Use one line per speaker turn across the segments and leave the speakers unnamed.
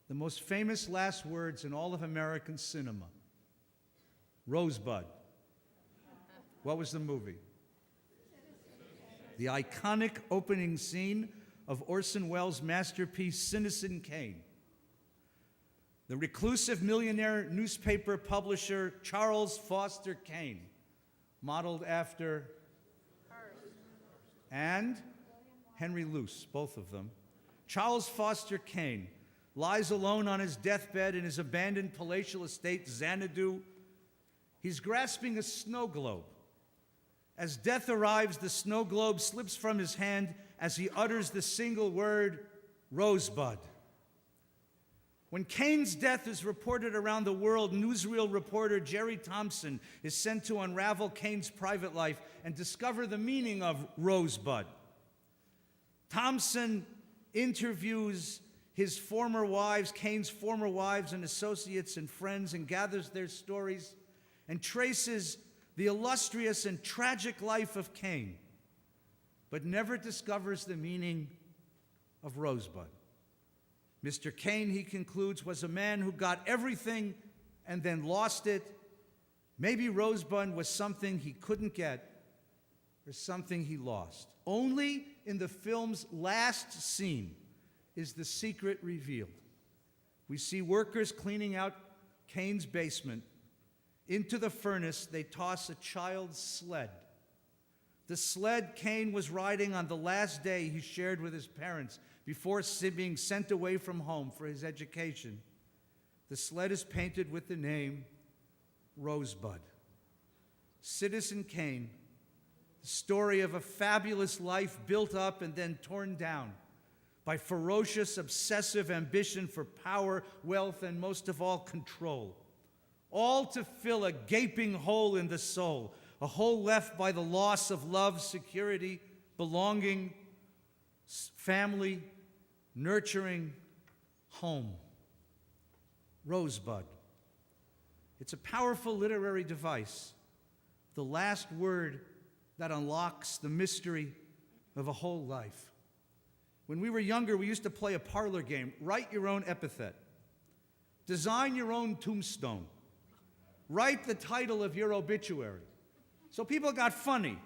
the most famous last words in all of American cinema. Rosebud. What was the movie? The iconic opening scene of Orson Welles' masterpiece, Citizen Kane. The reclusive millionaire newspaper publisher Charles Foster Kane, modeled after and Henry Luce, both of them. Charles Foster Kane lies alone on his deathbed in his abandoned palatial estate, Xanadu. He's grasping a snow globe. As death arrives, the snow globe slips from his hand as he utters the single word, Rosebud. When Kane's death is reported around the world, newsreel reporter Jerry Thompson is sent to unravel Kane's private life and discover the meaning of Rosebud. Thompson interviews his former wives, Kane's former wives and associates and friends, and gathers their stories and traces the illustrious and tragic life of Kane, but never discovers the meaning of Rosebud. Mr. Kane, he concludes, was a man who got everything and then lost it. Maybe Rosebud was something he couldn't get or something he lost. Only in the film's last scene is the secret revealed. We see workers cleaning out Kane's basement. Into the furnace, they toss a child's sled. The sled Kane was riding on the last day he shared with his parents before being sent away from home for his education. The sled is painted with the name Rosebud. Citizen Kane, the story of a fabulous life built up and then torn down by ferocious, obsessive ambition for power, wealth, and most of all, control. All to fill a gaping hole in the soul, a hole left by the loss of love, security, belonging, family, nurturing, home. Rosebud. It's a powerful literary device, the last word that unlocks the mystery of a whole life. When we were younger, we used to play a parlor game. Write your own epithet. Design your own tombstone. Write the title of your obituary. So people got funny.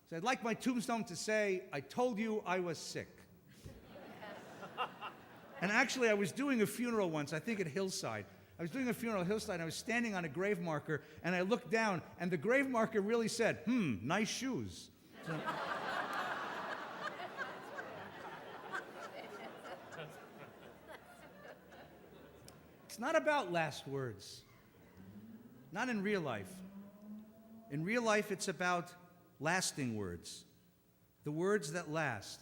So I'd like my tombstone to say, I told you I was sick. And actually, I was doing a funeral once, I think at Hillside. I was doing a funeral at Hillside, and I was standing on a grave marker, and I looked down, and the grave marker really said, nice shoes. So, it's not about last words. Not in real life. In real life, it's about lasting words. The words that last.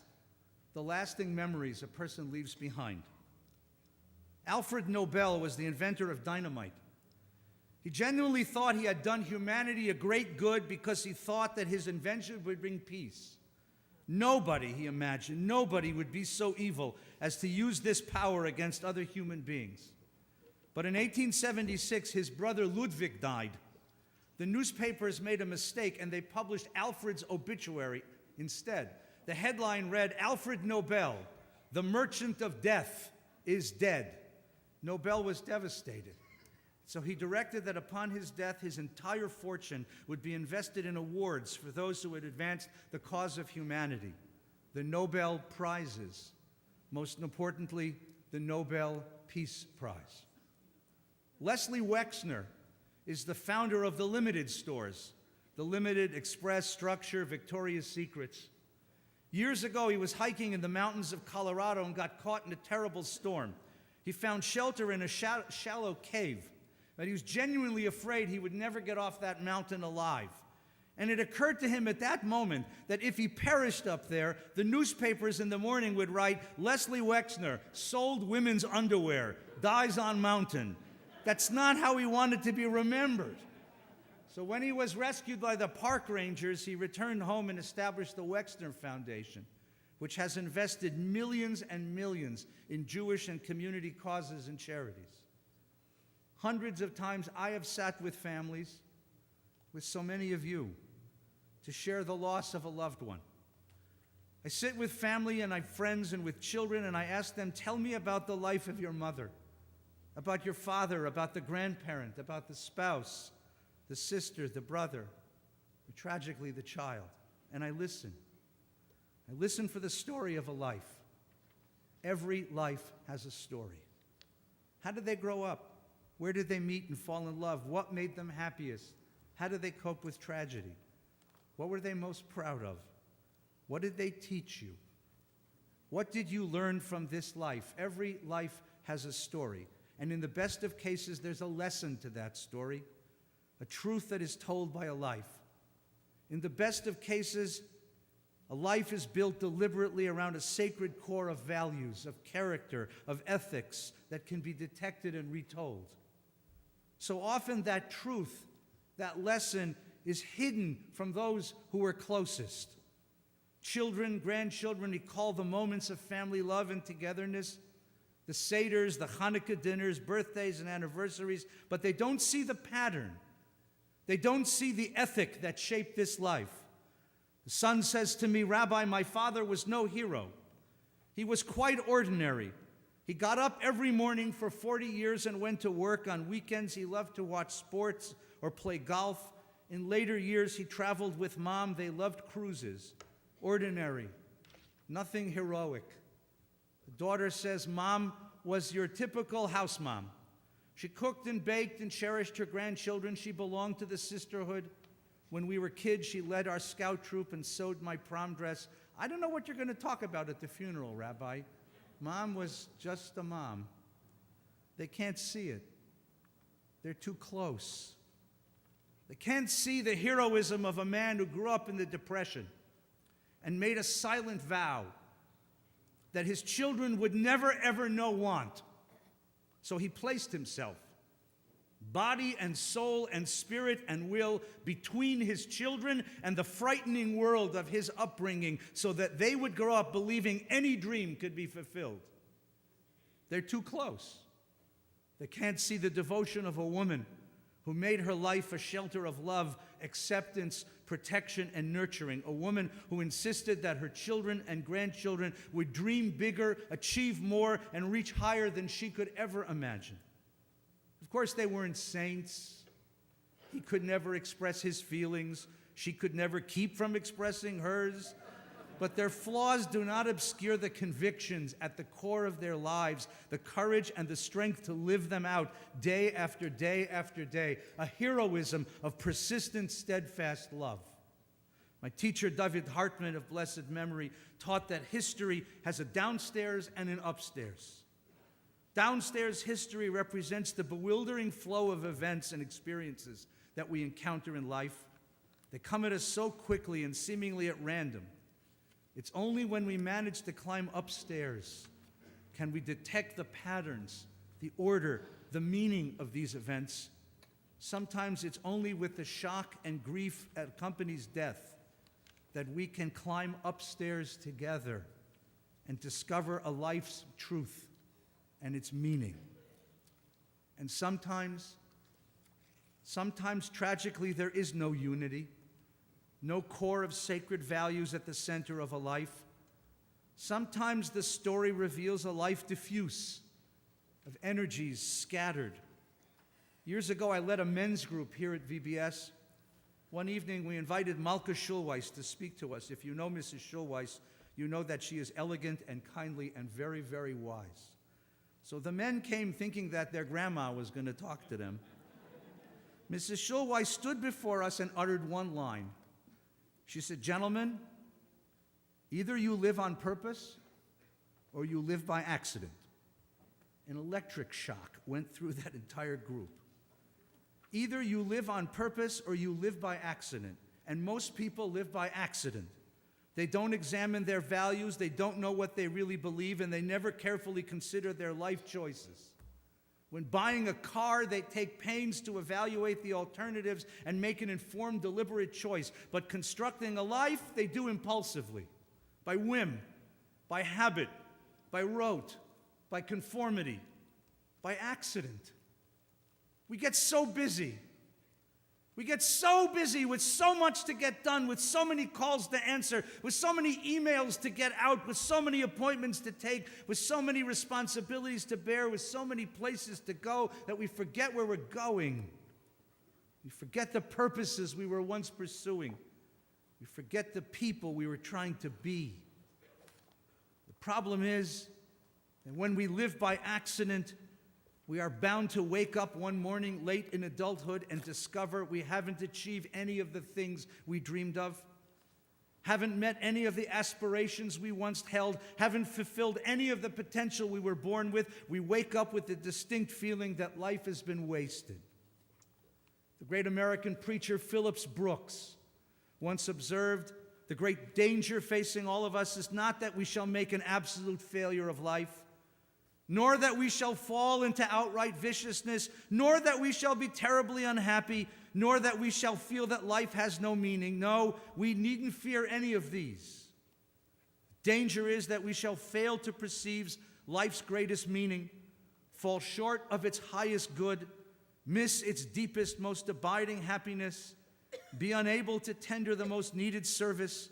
The lasting memories a person leaves behind. Alfred Nobel was the inventor of dynamite. He genuinely thought he had done humanity a great good because he thought that his invention would bring peace. Nobody, he imagined, nobody would be so evil as to use this power against other human beings. But in 1876, his brother Ludwig died. The newspapers made a mistake and they published Alfred's obituary instead. The headline read, Alfred Nobel, the merchant of death, is dead. Nobel was devastated. So he directed that upon his death, his entire fortune would be invested in awards for those who had advanced the cause of humanity, the Nobel Prizes, most importantly, the Nobel Peace Prize. Leslie Wexner is the founder of the Limited stores, the Limited, Express, Structure, Victoria's Secrets. Years ago, he was hiking in the mountains of Colorado and got caught in a terrible storm. He found shelter in a shallow cave, but he was genuinely afraid he would never get off that mountain alive. And it occurred to him at that moment that if he perished up there, the newspapers in the morning would write, Leslie Wexner, sold women's underwear, dies on mountain. That's not how he wanted to be remembered. So when he was rescued by the park rangers, he returned home and established the Wexner Foundation, which has invested millions and millions in Jewish and community causes and charities. Hundreds of times I have sat with families, with so many of you, to share the loss of a loved one. I sit with family and I have friends and with children, and I ask them, tell me about the life of your mother. about your father, about the grandparent, about the spouse, the sister, the brother, or tragically the child. And I listen. I listen for the story of a life. Every life has a story. How did they grow up? Where did they meet and fall in love? What made them happiest? How did they cope with tragedy? What were they most proud of? What did they teach you? What did you learn from this life? Every life has a story. And in the best of cases, there's a lesson to that story, a truth that is told by a life. In the best of cases, a life is built deliberately around a sacred core of values, of character, of ethics that can be detected and retold. So often that truth, that lesson, is hidden from those who are closest. Children, grandchildren recall the moments of family love and togetherness, the seders, the Hanukkah dinners, birthdays and anniversaries, but they don't see the pattern. They don't see the ethic that shaped this life. The son says to me, "Rabbi, my father was no hero. He was quite ordinary. He got up every morning for 40 years and went to work. On weekends, he loved to watch sports or play golf. In later years, he traveled with Mom. They loved cruises. Ordinary, nothing heroic." The daughter says, "Mom was your typical house mom. She cooked and baked and cherished her grandchildren. She belonged to the sisterhood. When we were kids, she led our scout troop and sewed my prom dress." I don't know what you're going to talk about at the funeral, Rabbi. Mom was just a mom. They can't see it. They're too close. They can't see the heroism of a man who grew up in the Depression and made a silent vow that his children would never, ever know want. So he placed himself, body and soul and spirit and will, between his children and the frightening world of his upbringing so that they would grow up believing any dream could be fulfilled. They're too close. They can't see the devotion of a woman who made her life a shelter of love, acceptance, protection, and nurturing. A woman who insisted that her children and grandchildren would dream bigger, achieve more, and reach higher than she could ever imagine. Of course, they weren't saints. He could never express his feelings. She could never keep from expressing hers. But their flaws do not obscure the convictions at the core of their lives, the courage and the strength to live them out day after day after day, a heroism of persistent, steadfast love. My teacher, David Hartman of blessed memory, taught that history has a downstairs and an upstairs. Downstairs history represents the bewildering flow of events and experiences that we encounter in life. They come at us so quickly and seemingly at random. It's only when we manage to climb upstairs can we detect the patterns, the order, the meaning of these events. Sometimes it's only with the shock and grief that accompanies death that we can climb upstairs together and discover a life's truth and its meaning. And sometimes tragically, there is no unity, no core of sacred values at the center of a life. Sometimes the story reveals a life diffuse, of energies scattered. Years ago, I led a men's group here at VBS. One evening, we invited Malka Schulweis to speak to us. If you know Mrs. Schulweis, you know that she is elegant and kindly and very, very wise. So the men came thinking that their grandma was going to talk to them. Mrs. Schulweis stood before us and uttered one line. She said, "Gentlemen, either you live on purpose or you live by accident." An electric shock went through that entire group. Either you live on purpose or you live by accident. And most people live by accident. They don't examine their values, they don't know what they really believe, and they never carefully consider their life choices. When buying a car, they take pains to evaluate the alternatives and make an informed, deliberate choice. But constructing a life, they do impulsively, by whim, by habit, by rote, by conformity, by accident. We get so busy. We get so busy with so much to get done, with so many calls to answer, with so many emails to get out, with so many appointments to take, with so many responsibilities to bear, with so many places to go, that we forget where we're going. We forget the purposes we were once pursuing. We forget the people we were trying to be. The problem is that when we live by accident, we are bound to wake up one morning late in adulthood and discover we haven't achieved any of the things we dreamed of, haven't met any of the aspirations we once held, haven't fulfilled any of the potential we were born with. We wake up with the distinct feeling that life has been wasted. The great American preacher Phillips Brooks once observed, the great danger facing all of us is not that we shall make an absolute failure of life, nor that we shall fall into outright viciousness, nor that we shall be terribly unhappy, nor that we shall feel that life has no meaning. No, we needn't fear any of these. Danger is that we shall fail to perceive life's greatest meaning, fall short of its highest good, miss its deepest, most abiding happiness, be unable to tender the most needed service,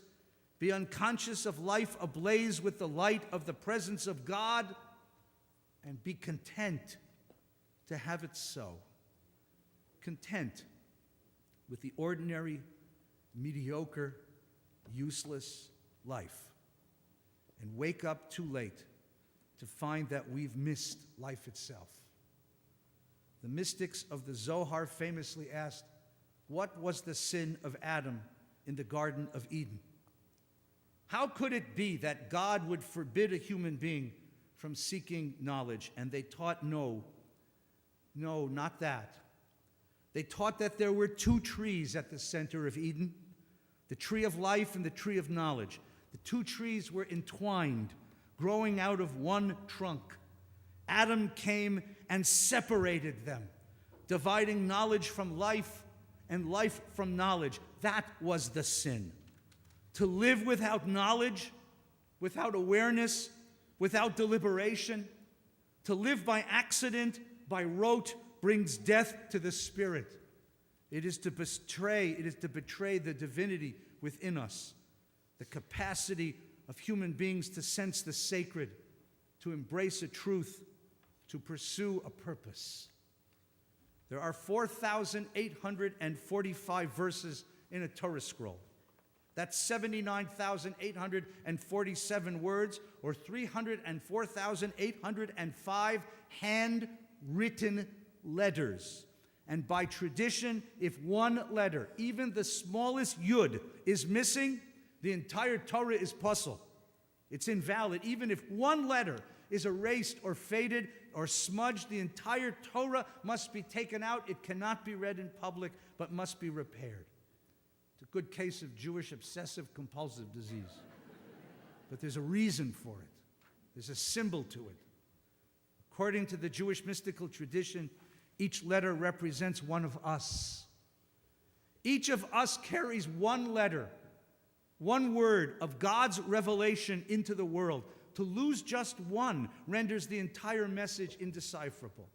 be unconscious of life ablaze with the light of the presence of God, and be content to have it so. Content with the ordinary, mediocre, useless life. And wake up too late to find that we've missed life itself. The mystics of the Zohar famously asked, what was the sin of Adam in the Garden of Eden? How could it be that God would forbid a human being from seeking knowledge? And they taught no, not that. They taught that there were two trees at the center of Eden, the tree of life and the tree of knowledge. The two trees were entwined, growing out of one trunk. Adam came and separated them, dividing knowledge from life and life from knowledge. That was the sin. To live without knowledge, without awareness, without deliberation, to live by accident, by rote, brings death to the spirit. It is to betray the divinity within us, the capacity of human beings to sense the sacred, to embrace a truth, to pursue a purpose. There are 4,845 verses in a Torah scroll. That's 79,847 words, or 304,805 handwritten letters. And by tradition, if one letter, even the smallest yud, is missing, the entire Torah is puzzle. It's invalid. Even if one letter is erased or faded or smudged, the entire Torah must be taken out. It cannot be read in public, but must be repaired. It's a good case of Jewish obsessive-compulsive disease. But there's a reason for it. There's a symbol to it. According to the Jewish mystical tradition, each letter represents one of us. Each of us carries one letter, one word of God's revelation into the world. To lose just one renders the entire message indecipherable.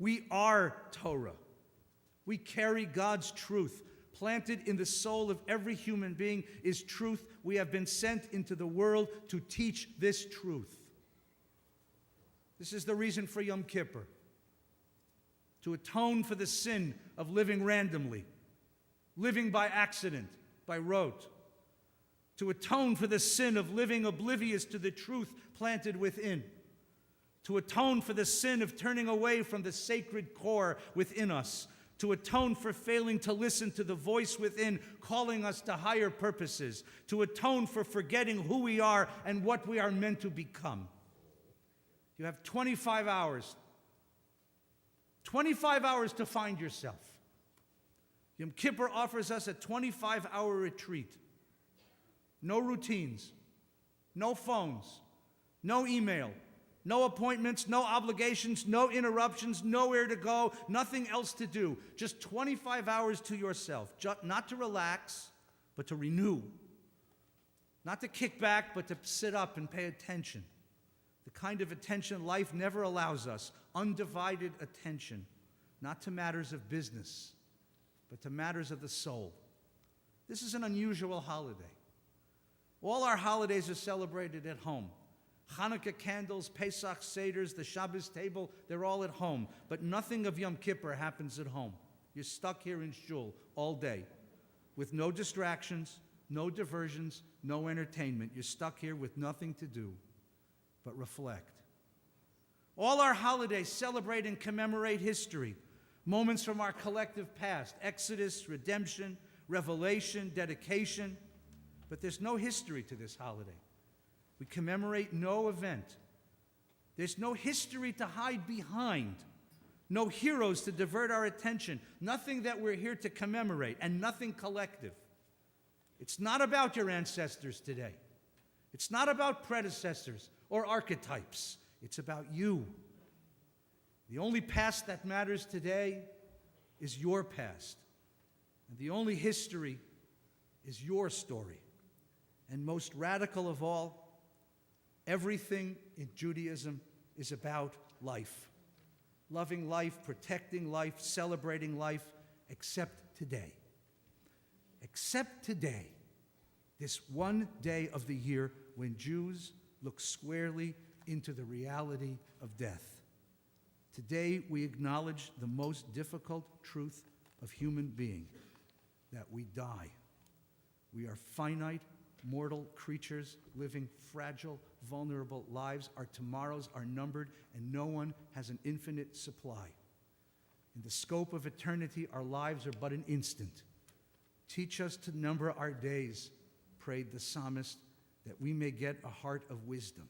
We are Torah. We carry God's truth. Planted in the soul of every human being is truth. We have been sent into the world to teach this truth. This is the reason for Yom Kippur. To atone for the sin of living randomly, living by accident, by rote. To atone for the sin of living oblivious to the truth planted within. To atone for the sin of turning away from the sacred core within us. To atone for failing to listen to the voice within calling us to higher purposes. To atone for forgetting who we are and what we are meant to become. You have 25 hours. 25 hours to find yourself. Yom Kippur offers us a 25-hour retreat. No routines, no phones, no email, no appointments, no obligations, no interruptions, nowhere to go, nothing else to do. Just 25 hours to yourself, not to relax, but to renew. Not to kick back, but to sit up and pay attention. The kind of attention life never allows us, undivided attention, not to matters of business, but to matters of the soul. This is an unusual holiday. All our holidays are celebrated at home. Hanukkah candles, Pesach seders, the Shabbos table, they're all at home. But nothing of Yom Kippur happens at home. You're stuck here in shul all day with no distractions, no diversions, no entertainment. You're stuck here with nothing to do but reflect. All our holidays celebrate and commemorate history, moments from our collective past, Exodus, redemption, revelation, dedication. But there's no history to this holiday. We commemorate no event. There's no history to hide behind, no heroes to divert our attention, nothing that we're here to commemorate, and nothing collective. It's not about your ancestors today. It's not about predecessors or archetypes. It's about you. The only past that matters today is your past. And the only history is your story. And most radical of all, everything in Judaism is about life. Loving life, protecting life, celebrating life, except today. Except today, this one day of the year when Jews look squarely into the reality of death. Today, we acknowledge the most difficult truth of human being, that we die. We are finite, mortal creatures living fragile, vulnerable lives. Our tomorrows are numbered, and no one has an infinite supply. In the scope of eternity, our lives are but an instant. Teach us to number our days, prayed the psalmist, that we may get a heart of wisdom.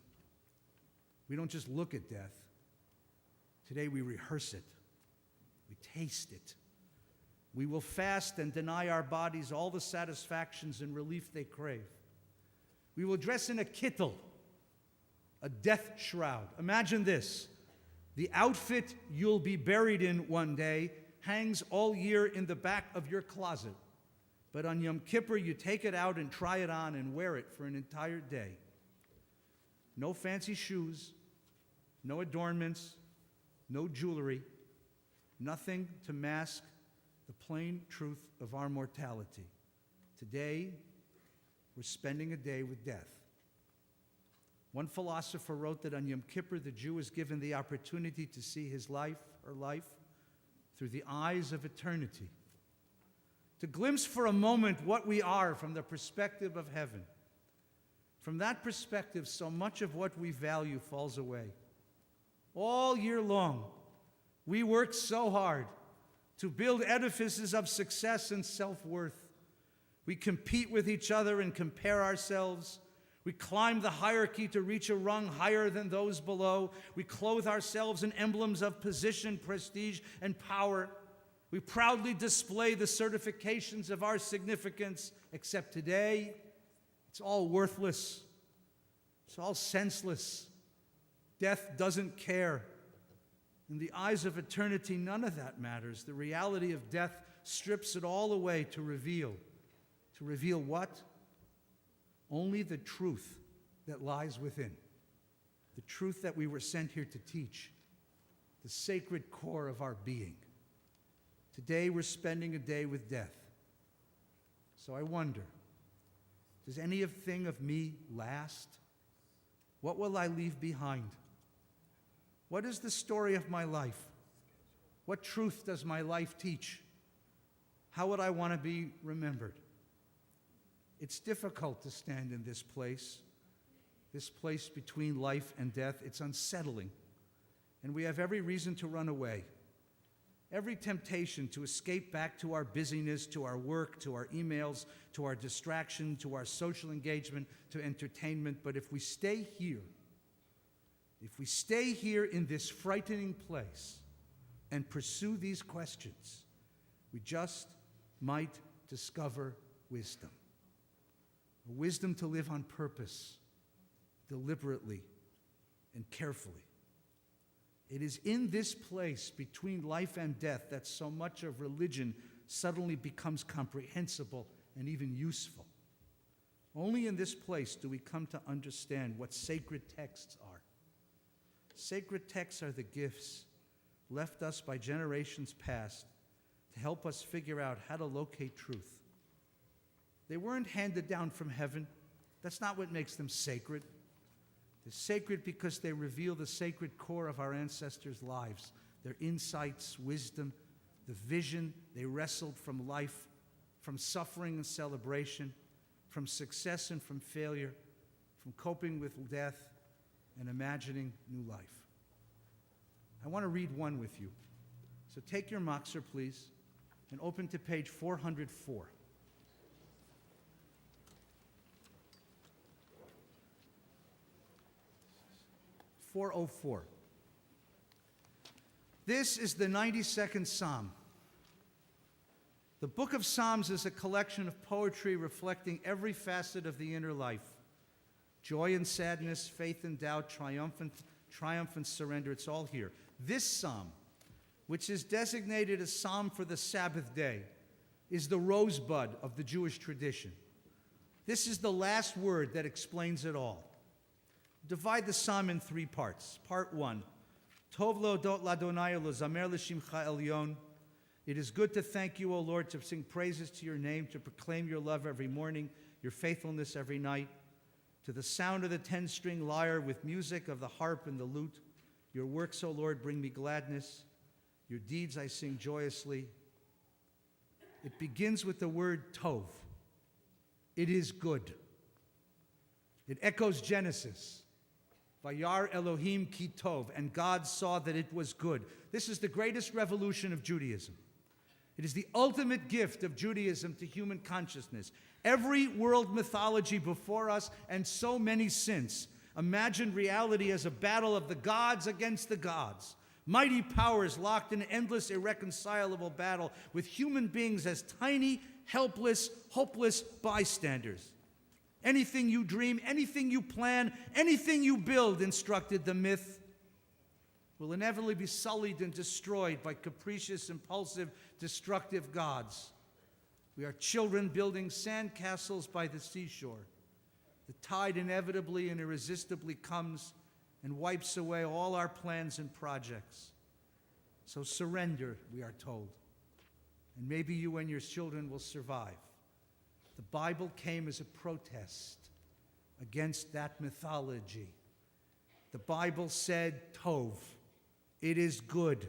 We don't just look at death. Today we rehearse it. We taste it. We will fast and deny our bodies all the satisfactions and relief they crave. We will dress in a kittel, a death shroud. Imagine this. The outfit you'll be buried in one day hangs all year in the back of your closet. But on Yom Kippur, you take it out and try it on and wear it for an entire day. No fancy shoes, no adornments, no jewelry, nothing to mask the plain truth of our mortality. Today, we're spending a day with death. One philosopher wrote that on Yom Kippur, the Jew is given the opportunity to see his life, her life, through the eyes of eternity. To glimpse for a moment what we are from the perspective of heaven. From that perspective, so much of what we value falls away. All year long, we work so hard to build edifices of success and self-worth. We compete with each other and compare ourselves. We climb the hierarchy to reach a rung higher than those below. We clothe ourselves in emblems of position, prestige, and power. We proudly display the certifications of our significance, except today, it's all worthless. It's all senseless. Death doesn't care. In the eyes of eternity, none of that matters. The reality of death strips it all away to reveal. To reveal what? Only the truth that lies within. The truth that we were sent here to teach. The sacred core of our being. Today we're spending a day with death. So I wonder, does anything of me last? What will I leave behind? What is the story of my life? What truth does my life teach? How would I want to be remembered? It's difficult to stand in this place between life and death. It's unsettling, and we have every reason to run away. Every temptation to escape back to our busyness, to our work, to our emails, to our distraction, to our social engagement, to entertainment. But if we stay here in this frightening place and pursue these questions, we just might discover wisdom. A wisdom to live on purpose, deliberately and carefully. It is in this place between life and death that so much of religion suddenly becomes comprehensible and even useful. Only in this place do we come to understand what sacred texts are. Sacred texts are the gifts left us by generations past to help us figure out how to locate truth. They weren't handed down from heaven. That's not what makes them sacred. They're sacred because they reveal the sacred core of our ancestors' lives, their insights, wisdom, the vision they wrestled from life, from suffering and celebration, from success and from failure, from coping with death and imagining new life. I want to read one with you. So take your Machzor, please, and open to page 404. 404. This is the 92nd Psalm. The book of Psalms is a collection of poetry reflecting every facet of the inner life. Joy and sadness, faith and doubt, triumph and surrender, it's all here. This psalm, which is designated a psalm for the Sabbath day, is the rosebud of the Jewish tradition. This is the last word that explains it all. Divide the psalm in three parts. Part 1, Tov le'odot l'Adonai u'lezamer l'shimcha elyon. It is good to thank you, O Lord, to sing praises to your name, to proclaim your love every morning, your faithfulness every night. To the sound of the 10-string lyre with music of the harp and the lute. Your works, O Lord, bring me gladness. Your deeds I sing joyously. It begins with the word tov. It is good. It echoes Genesis. Vayar Elohim ki tov, and God saw that it was good. This is the greatest revolution of Judaism. It is the ultimate gift of Judaism to human consciousness. Every world mythology before us, and so many since, imagined reality as a battle of the gods against the gods. Mighty powers locked in endless, irreconcilable battle with human beings as tiny, helpless, hopeless bystanders. Anything you dream, anything you plan, anything you build, instructed the myth, will inevitably be sullied and destroyed by capricious, impulsive, destructive gods. We are children building sand castles by the seashore. The tide inevitably and irresistibly comes and wipes away all our plans and projects. So surrender, we are told, and maybe you and your children will survive. The Bible came as a protest against that mythology. The Bible said, Tov, it is good.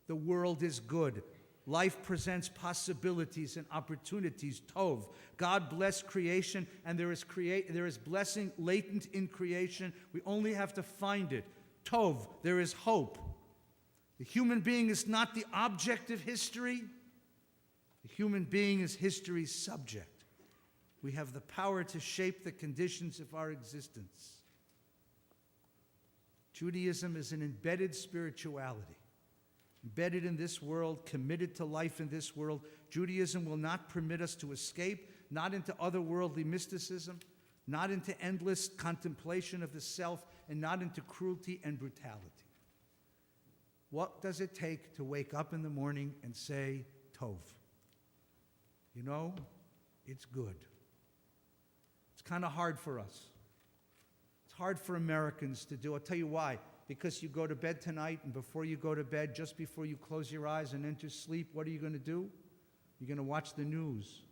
The world is good. Life presents possibilities and opportunities. Tov. God blessed creation, and there is blessing latent in creation. We only have to find it. Tov. There is hope. The human being is not the object of history. The human being is history's subject. We have the power to shape the conditions of our existence. Judaism is an embedded spirituality. Embedded in this world, committed to life in this world. Judaism will not permit us to escape, not into otherworldly mysticism, not into endless contemplation of the self, and not into cruelty and brutality. What does it take to wake up in the morning and say, Tov? You know, it's good. It's kind of hard for us. It's hard for Americans to do. I'll tell you why. Because you go to bed tonight, and before you go to bed, just before you close your eyes and enter sleep, what are you going to do? You're going to watch the news.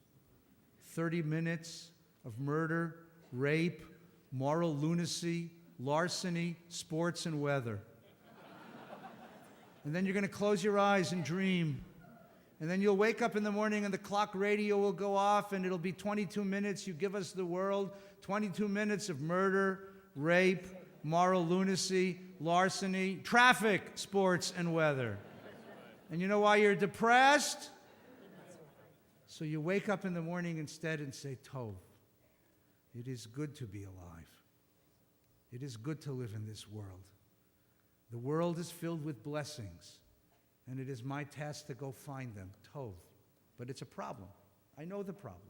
30 minutes of murder, rape, moral lunacy, larceny, sports, and weather. And then you're going to close your eyes and dream. And then you'll wake up in the morning and the clock radio will go off and it'll be 22 minutes. You give us the world, 22 minutes of murder, rape, moral lunacy, larceny, traffic, sports, and weather. And you know why you're depressed? So you wake up in the morning instead and say, Tov, it is good to be alive. It is good to live in this world. The world is filled with blessings, and it is my task to go find them. Tov. But it's a problem. I know the problem.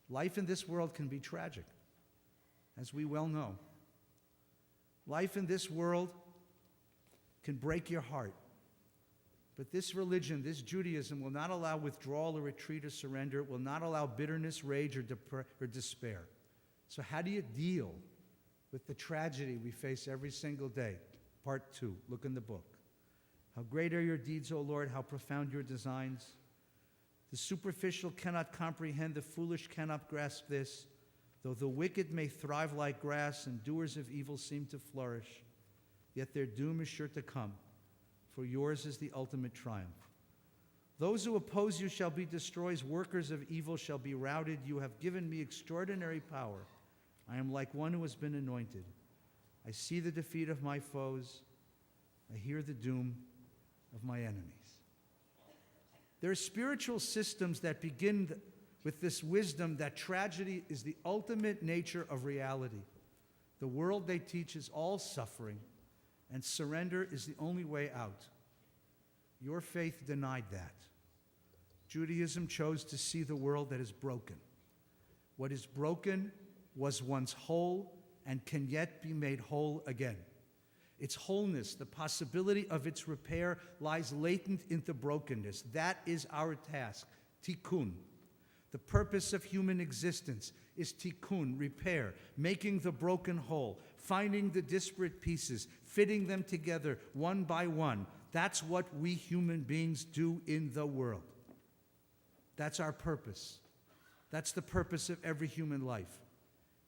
Life in this world can be tragic, as we well know. Life in this world can break your heart. But this religion, this Judaism, will not allow withdrawal or retreat or surrender. It will not allow bitterness, rage, or despair. So how do you deal with the tragedy we face every single day? Part 2. Look in the book. How great are your deeds, O Lord, how profound your designs. The superficial cannot comprehend, the foolish cannot grasp this. Though the wicked may thrive like grass and doers of evil seem to flourish, yet their doom is sure to come, for yours is the ultimate triumph. Those who oppose you shall be destroyed, workers of evil shall be routed. You have given me extraordinary power. I am like one who has been anointed. I see the defeat of my foes. I hear the doom of my enemies. There are spiritual systems that begin with this wisdom that tragedy is the ultimate nature of reality. The world they teach is all suffering, and surrender is the only way out. Your faith denied that. Judaism chose to see the world that is broken. What is broken was once whole and can yet be made whole again. Its wholeness, the possibility of its repair, lies latent in the brokenness. That is our task, tikkun. The purpose of human existence is tikkun, repair, making the broken whole, finding the disparate pieces, fitting them together one by one. That's what we human beings do in the world. That's our purpose. That's the purpose of every human life.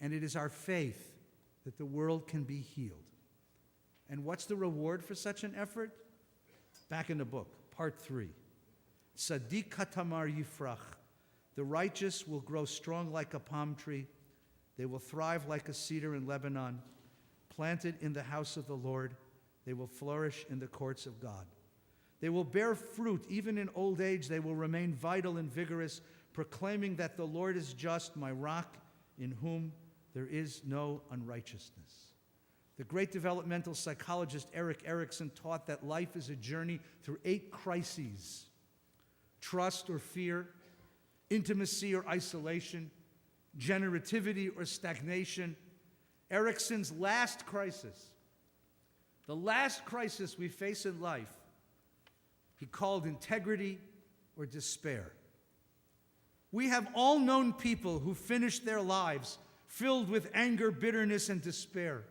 And it is our faith that the world can be healed. And what's the reward for such an effort? Back in the book, part 3. Tzaddik katamar yifrach. The righteous will grow strong like a palm tree. They will thrive like a cedar in Lebanon. Planted in the house of the Lord, they will flourish in the courts of God. They will bear fruit even in old age. They will remain vital and vigorous, proclaiming that the Lord is just, my rock, in whom there is no unrighteousness. The great developmental psychologist Erik Erikson taught that life is a journey through 8 crises: trust or fear, intimacy or isolation, generativity or stagnation. Erikson's last crisis, the last crisis we face in life, he called integrity or despair. We have all known people who finished their lives filled with anger, bitterness, and despair.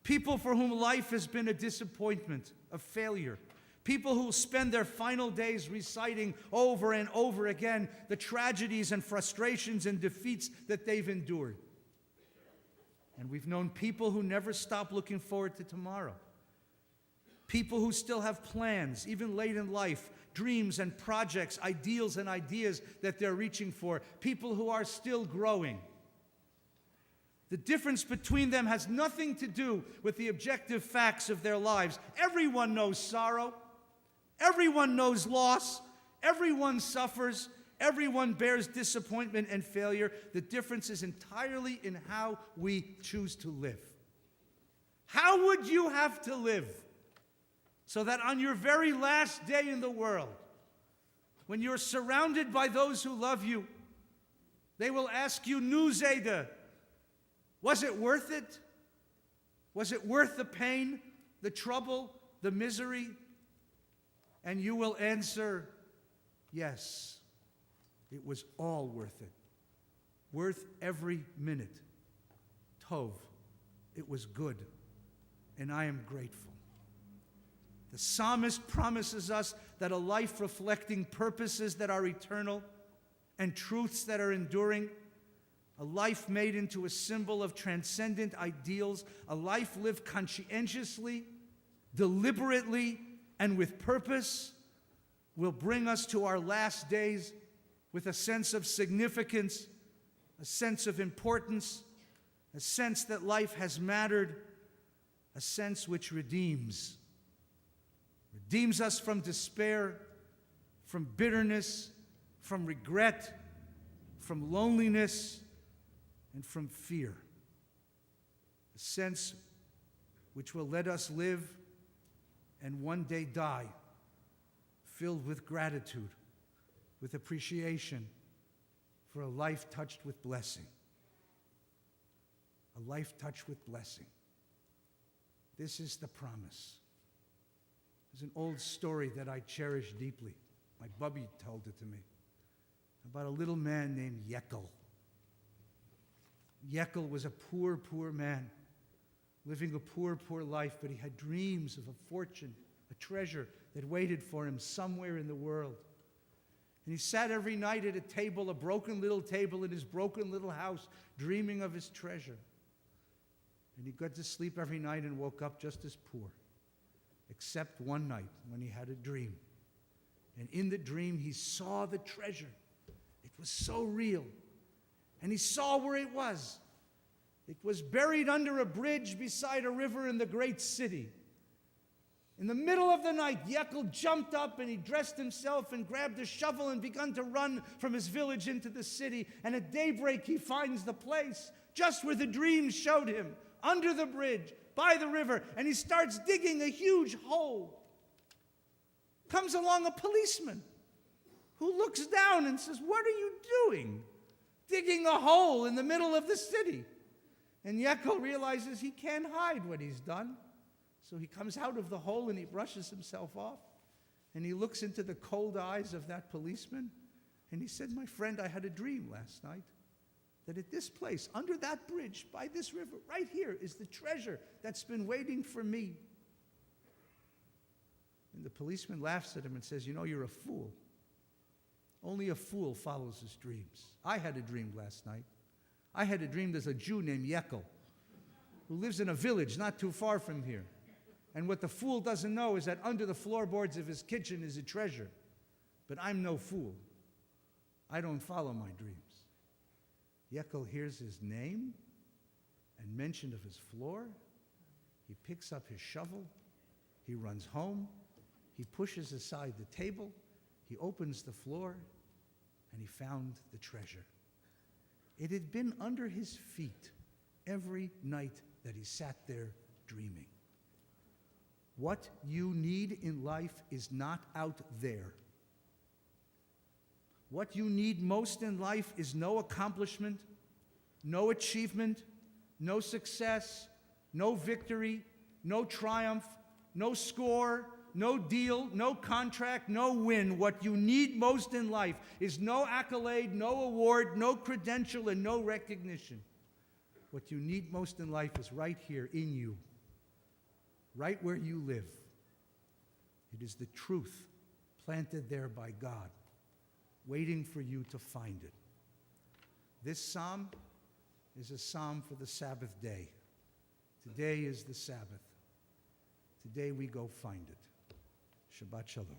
People for whom life has been a disappointment, a failure. People who spend their final days reciting over and over again the tragedies and frustrations and defeats that they've endured. And we've known people who never stop looking forward to tomorrow. People who still have plans, even late in life, dreams and projects, ideals and ideas that they're reaching for. People who are still growing. The difference between them has nothing to do with the objective facts of their lives. Everyone knows sorrow. Everyone knows loss. Everyone suffers. Everyone bears disappointment and failure. The difference is entirely in how we choose to live. How would you have to live so that on your very last day in the world, when you're surrounded by those who love you, they will ask you, Nu Zayda, was it worth it? Was it worth the pain, the trouble, the misery? And you will answer, yes, it was all worth it. Worth every minute. Tov, it was good, and I am grateful. The psalmist promises us that a life reflecting purposes that are eternal and truths that are enduring, a life made into a symbol of transcendent ideals, a life lived conscientiously, deliberately, and with purpose, will bring us to our last days with a sense of significance, a sense of importance, a sense that life has mattered, a sense which redeems us from despair, from bitterness, from regret, from loneliness, and from fear. A sense which will let us live and one day die, filled with gratitude, with appreciation for a life touched with blessing. A life touched with blessing. This is the promise. There's an old story that I cherish deeply. My bubby told it to me. About a little man named Yekel. Yekel was a poor, poor man, living a poor, poor life, but he had dreams of a fortune, a a treasure that waited for him somewhere in the world. And he sat every night at a table, a broken little table in his broken little house, dreaming of his treasure. And he got to sleep every night and woke up just as poor, except one night when he had a dream. And in the dream, he saw the treasure. It was so real. And he saw where it was. It was buried under a bridge beside a river in the great city. In the middle of the night, Yekel jumped up and he dressed himself and grabbed a shovel and began to run from his village into the city. And at daybreak, he finds the place just where the dream showed him, under the bridge, by the river. And he starts digging a huge hole. Comes along a policeman who looks down and says, "What are you doing? Digging a hole in the middle of the city?" And Yekel realizes he can't hide what he's done. So he comes out of the hole and he brushes himself off. And he looks into the cold eyes of that policeman. And he said, "My friend, I had a dream last night that at this place, under that bridge, by this river, right here, is the treasure that's been waiting for me." And the policeman laughs at him and says, "You know, you're a fool. Only a fool follows his dreams. I had a dream last night. I had a dream there's a Jew named Yekel who lives in a village not too far from here. And what the fool doesn't know is that under the floorboards of his kitchen is a treasure. But I'm no fool. I don't follow my dreams." Yekel hears his name and mention of his floor. He picks up his shovel. He runs home. He pushes aside the table. He opens the floor, and he found the treasure. It had been under his feet every night that he sat there dreaming. What you need in life is not out there. What you need most in life is no accomplishment, no achievement, no success, no victory, no triumph, no score, no deal, no contract, no win. What you need most in life is no accolade, no award, no credential, and no recognition. What you need most in life is right here in you, right where you live. It is the truth planted there by God, waiting for you to find it. This psalm is a psalm for the Sabbath day. Today is the Sabbath. Today we go find it. Shabbat Shalom.